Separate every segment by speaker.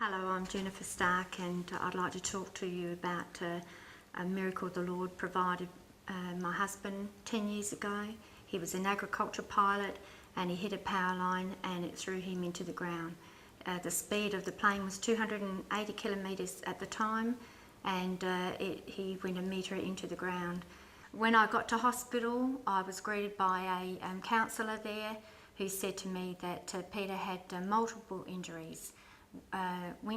Speaker 1: Hello, I'm Jennifer Stark, and I'd like to talk to you about a miracle the Lord provided my husband 10 years ago. He was an agriculture pilot and he hit a power line and it threw him into the ground. The speed of the plane was 280 kilometres at the time, and he went a metre into the ground. When I got to hospital, I was greeted by a counsellor there who said to me that Peter had multiple injuries.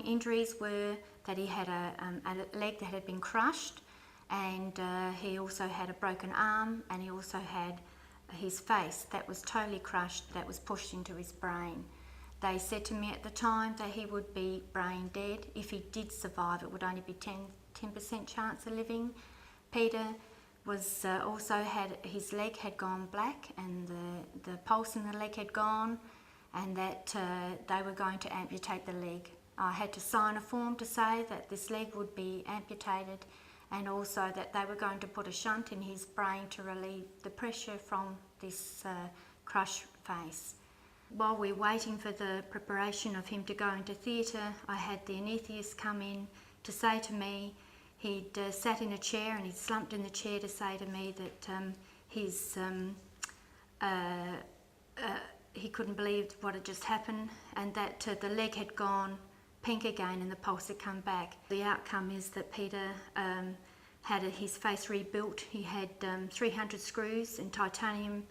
Speaker 1: Injuries were that he had a leg that had been crushed, and he also had a broken arm, and he also had his face that was totally crushed, that was pushed into his brain. They said to me at the time that he would be brain dead. If he did survive, it would only be 10% chance of living. Peter was also had his leg had gone black, and the pulse in the leg had gone, and that they were going to amputate the leg. I had to sign a form to say that this leg would be amputated, and also that they were going to put a shunt in his brain to relieve the pressure from this crushed face. While we're waiting for the preparation of him to go into theatre, I had the anaesthetist come in to say to me, he'd sat in a chair and he'd slumped in the chair to say to me that he couldn't believe what had just happened, and that the leg had gone pink again and the pulse had come back. The outcome is that Peter had his face rebuilt. He had 300 screws and titanium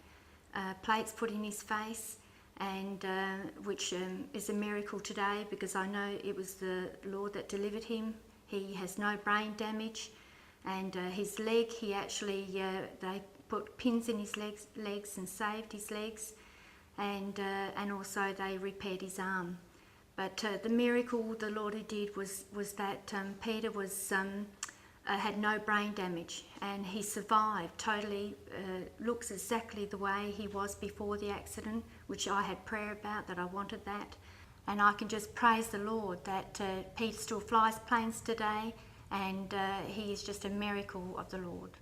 Speaker 1: plates put in his face, and which is a miracle today, because I know it was the Lord that delivered him. He has no brain damage, and his leg, he actually, they put pins in his legs and saved his legs, and also they repaired his arm. But the miracle the Lord did was that Peter had no brain damage, and he survived totally, looks exactly the way he was before the accident, which I had prayer about, that I wanted that. And I can just praise the Lord that Peter still flies planes today, and he is just a miracle of the Lord.